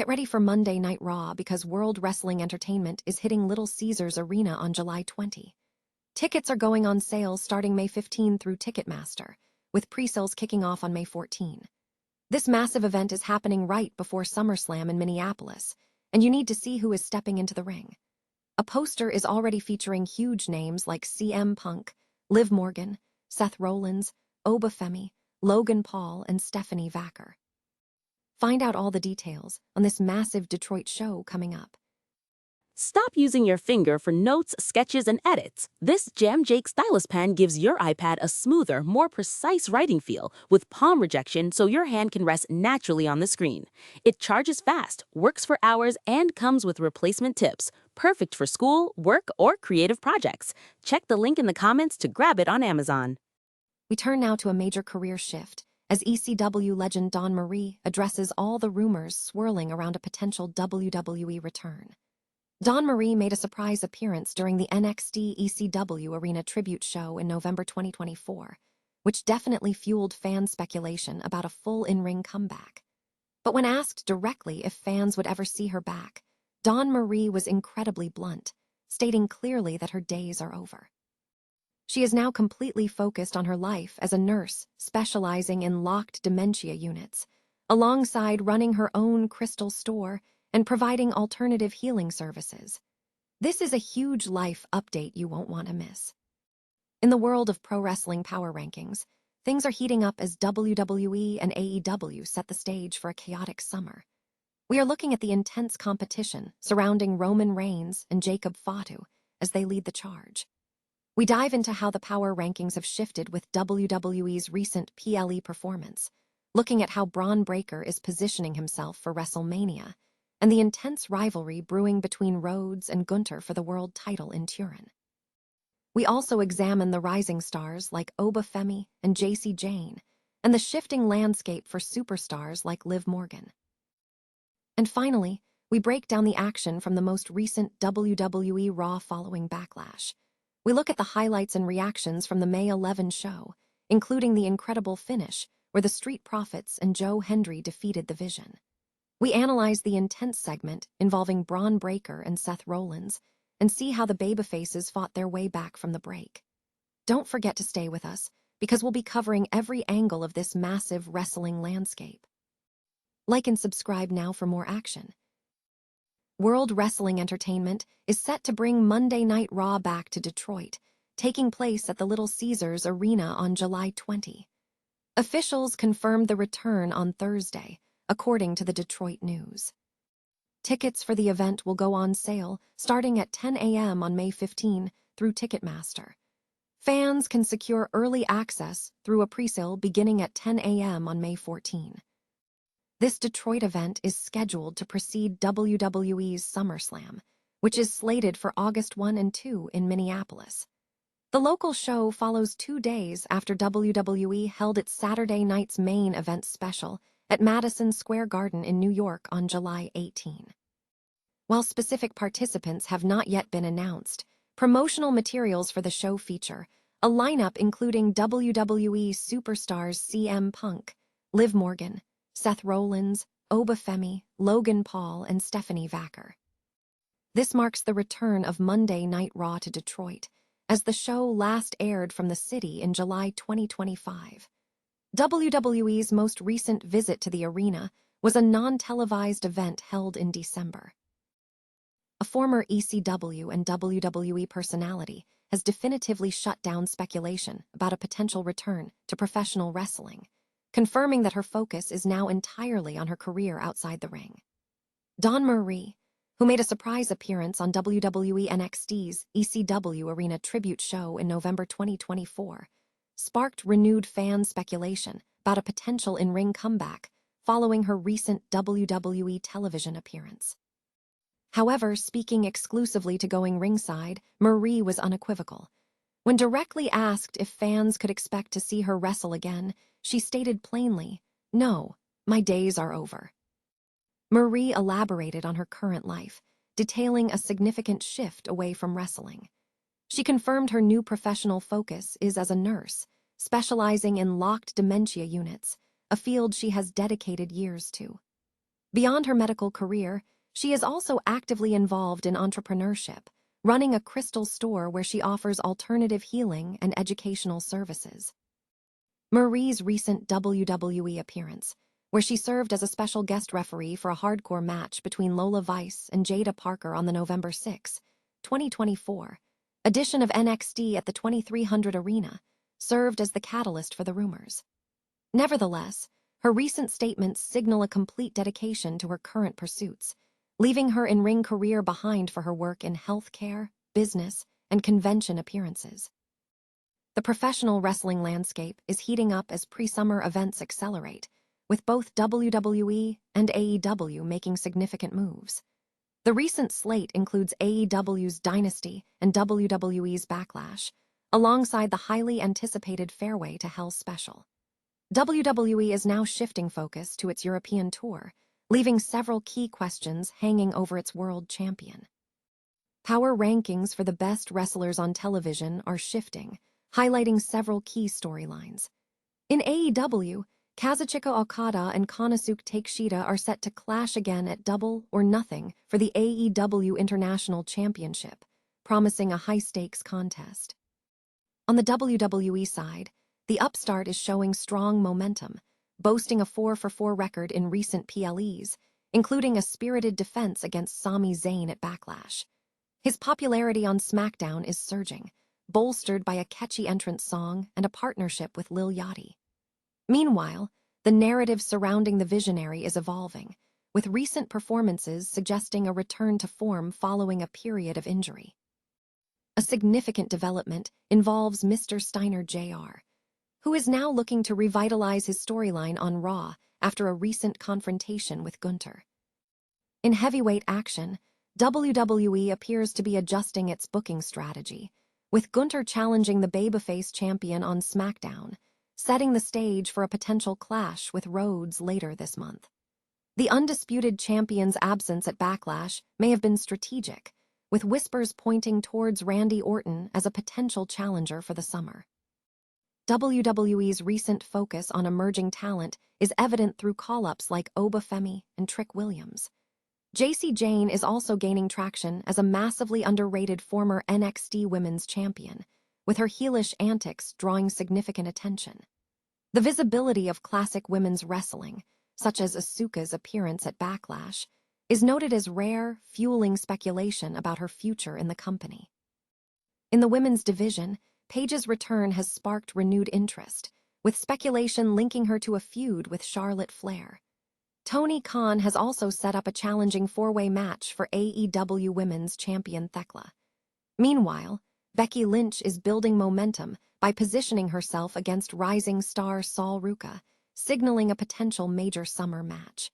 Get ready for Monday Night Raw because World Wrestling Entertainment is hitting Little Caesars Arena on July 20. Tickets are going on sale starting May 15 through Ticketmaster, with pre-sales kicking off on May 14. This massive event is happening right before SummerSlam in Minneapolis, and you need to see who is stepping into the ring. A poster is already featuring huge names like CM Punk, Liv Morgan, Seth Rollins, Obafemi, Logan Paul, and Stephanie Vaquer. Find out all the details on this massive Detroit show coming up. Stop using your finger for notes, sketches, and edits. This Jam Jake Stylus Pen gives your iPad a smoother, more precise writing feel with palm rejection so your hand can rest naturally on the screen. It charges fast, works for hours, and comes with replacement tips. Perfect for school, work, or creative projects. Check the link in the comments to grab it on Amazon. We turn now to a major career shift as ECW legend Dawn Marie addresses all the rumors swirling around a potential WWE return. Dawn Marie made a surprise appearance during the NXT ECW Arena tribute show in November 2024, which definitely fueled fan speculation about a full in-ring comeback. But when asked directly if fans would ever see her back, Dawn Marie was incredibly blunt, stating clearly that her days are over. She is now completely focused on her life as a nurse specializing in locked dementia units, alongside running her own crystal store and providing alternative healing services. This is a huge life update you won't want to miss. In the world of pro wrestling power rankings, things are heating up as WWE and AEW set the stage for a chaotic summer. We are looking at the intense competition surrounding Roman Reigns and Jacob Fatu as they lead the charge. We dive into how the power rankings have shifted with WWE's recent PLE performance, looking at how Braun Breaker is positioning himself for WrestleMania, and the intense rivalry brewing between Rhodes and Gunther for the world title in Turin. We also examine the rising stars like Obafemi and Jacy Jayne, and the shifting landscape for superstars like Liv Morgan. And finally, we break down the action from the most recent WWE Raw following Backlash. We look at the highlights and reactions from the May 11 show, including the incredible finish where the Street Profits and Joe Hendry defeated the Vision. We analyze the intense segment involving Braun Breaker and Seth Rollins and see how the babyfaces fought their way back from the break. Don't forget to stay with us because we'll be covering every angle of this massive wrestling landscape. Like and subscribe now for more action. World Wrestling Entertainment is set to bring Monday Night Raw back to Detroit, taking place at the Little Caesars Arena on July 20. Officials confirmed the return on Thursday, according to the Detroit News. Tickets for the event will go on sale starting at 10 a.m. on May 15 through Ticketmaster. Fans can secure early access through a presale beginning at 10 a.m. on May 14. This Detroit event is scheduled to precede WWE's SummerSlam, which is slated for August 1 and 2 in Minneapolis. The local show follows 2 days after WWE held its Saturday night's main event special at Madison Square Garden in New York on July 18. While specific participants have not yet been announced, promotional materials for the show feature a lineup including WWE superstars CM Punk, Liv Morgan, Seth Rollins, Obafemi, Logan Paul, and Stephanie Vaquer. This marks the return of Monday Night Raw to Detroit, as the show last aired from the city in July 2025. WWE's most recent visit to the arena was a non-televised event held in December. A former ECW and WWE personality has definitively shut down speculation about a potential return to professional wrestling, confirming that her focus is now entirely on her career outside the ring. Dawn Marie, who made a surprise appearance on WWE NXT's ECW Arena tribute show in November 2024, sparked renewed fan speculation about a potential in-ring comeback following her recent WWE television appearance. However, speaking exclusively to Going Ringside, Marie was unequivocal. When directly asked if fans could expect to see her wrestle again, she stated plainly, "No, my days are over." Marie elaborated on her current life, detailing a significant shift away from wrestling. She confirmed her new professional focus is as a nurse, specializing in locked dementia units, a field she has dedicated years to. Beyond her medical career, she is also actively involved in entrepreneurship, running a crystal store where she offers alternative healing and educational services. Marie's recent WWE appearance, where she served as a special guest referee for a hardcore match between Lola Vice and Jada Parker on the November 6, 2024, edition of NXT at the 2300 Arena, served as the catalyst for the rumors. Nevertheless, her recent statements signal a complete dedication to her current pursuits, leaving her in-ring career behind for her work in healthcare, business, and convention appearances. The professional wrestling landscape is heating up as pre-summer events accelerate, with both WWE and AEW making significant moves. The recent slate includes AEW's Dynasty and WWE's Backlash, alongside the highly anticipated Fairway to Hell special. WWE is now shifting focus to its European tour, leaving several key questions hanging over its world champion. Power rankings for the best wrestlers on television are shifting, highlighting several key storylines. In AEW, Kazuchika Okada and Konosuke Takeshita are set to clash again at Double or Nothing for the AEW International Championship, promising a high-stakes contest. On the WWE side, the upstart is showing strong momentum, boasting a 4-for-4 record in recent PLEs, including a spirited defense against Sami Zayn at Backlash. His popularity on SmackDown is surging, bolstered by a catchy entrance song and a partnership with Lil Yachty. Meanwhile, the narrative surrounding the Visionary is evolving, with recent performances suggesting a return to form following a period of injury. A significant development involves Mr. Steiner Jr., who is now looking to revitalize his storyline on Raw after a recent confrontation with Gunther. In heavyweight action, WWE appears to be adjusting its booking strategy, with Gunther challenging the babyface champion on SmackDown, setting the stage for a potential clash with Rhodes later this month. The undisputed champion's absence at Backlash may have been strategic, with whispers pointing towards Randy Orton as a potential challenger for the summer. WWE's recent focus on emerging talent is evident through call-ups like Obafemi and Trick Williams. Jacy Jayne is also gaining traction as a massively underrated former NXT Women's Champion, with her heelish antics drawing significant attention. The visibility of classic women's wrestling, such as Asuka's appearance at Backlash, is noted as rare, fueling speculation about her future in the company. In the women's division, Paige's return has sparked renewed interest, with speculation linking her to a feud with Charlotte Flair. Tony Khan has also set up a challenging four-way match for AEW Women's Champion Thekla. Meanwhile, Becky Lynch is building momentum by positioning herself against rising star Sol Ruca, signaling a potential major summer match.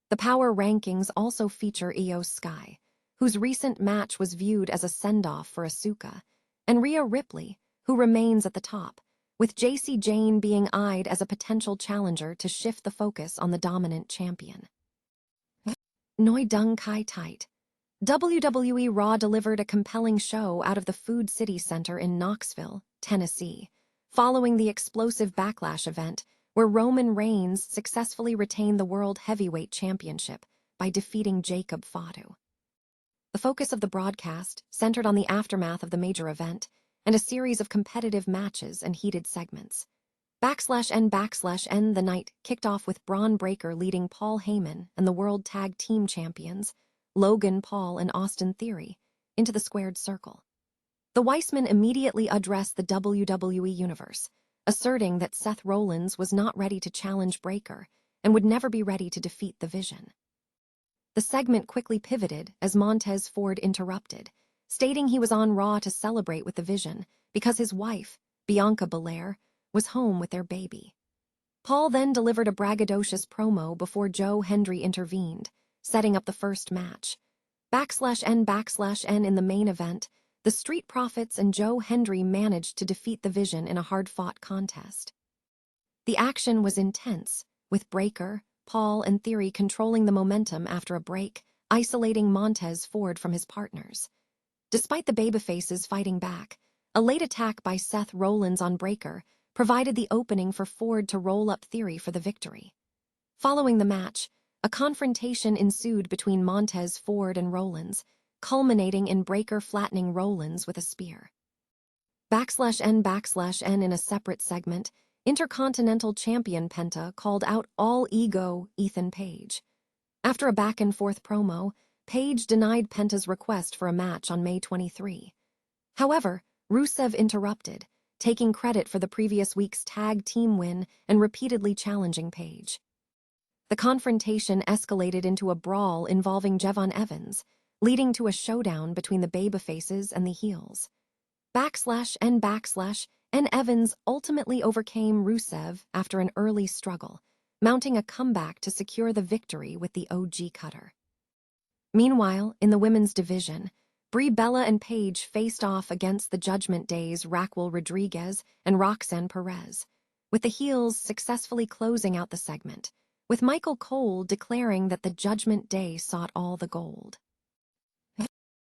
The power rankings also feature Io Sky, whose recent match was viewed as a send-off for Asuka, and Rhea Ripley, who remains at the top, with Jacy Jayne being eyed as a potential challenger to shift the focus on the dominant champion. Noi Dung Kai Tight. WWE Raw delivered a compelling show out of the Food City Center in Knoxville, Tennessee, following the explosive Backlash event where Roman Reigns successfully retained the World Heavyweight Championship by defeating Jacob Fatu. The focus of the broadcast centered on the aftermath of the major event and a series of competitive matches and heated segments. /N the night kicked off with Braun Breaker leading Paul Heyman and the World Tag Team Champions, Logan Paul and Austin Theory, into the squared circle. The Weissmen immediately addressed the WWE Universe, asserting that Seth Rollins was not ready to challenge Breaker and would never be ready to defeat the Vision. The segment quickly pivoted as Montez Ford interrupted, stating he was on Raw to celebrate with the Vision because his wife, Bianca Belair, was home with their baby. Paul then delivered a braggadocious promo before Joe Hendry intervened, setting up the first match. /N in the main event, the Street Profits and Joe Hendry managed to defeat the Vision in a hard-fought contest. The action was intense, with Breaker, Paul, and Theory controlling the momentum after a break, isolating Montez Ford from his partners. Despite the babyfaces fighting back, a late attack by Seth Rollins on Breaker provided the opening for Ford to roll up Theory for the victory. Following the match, a confrontation ensued between Montez Ford and Rollins, culminating in Breakker flattening Rollins with a spear. /N in a separate segment, Intercontinental Champion Penta called out All Ego Ethan Page. After a back-and-forth promo, Page denied Penta's request for a match on May 23. However, Rusev interrupted, taking credit for the previous week's tag team win and repeatedly challenging Page. The confrontation escalated into a brawl involving Jevon Evans, leading to a showdown between the babyfaces and the heels. /N Evans ultimately overcame Rusev after an early struggle, mounting a comeback to secure the victory with the OG cutter. Meanwhile, in the women's division, Brie Bella and Paige faced off against the Judgment Day's Raquel Rodriguez and Roxanne Perez, with the heels successfully closing out the segment, with Michael Cole declaring that the Judgment Day sought all the gold.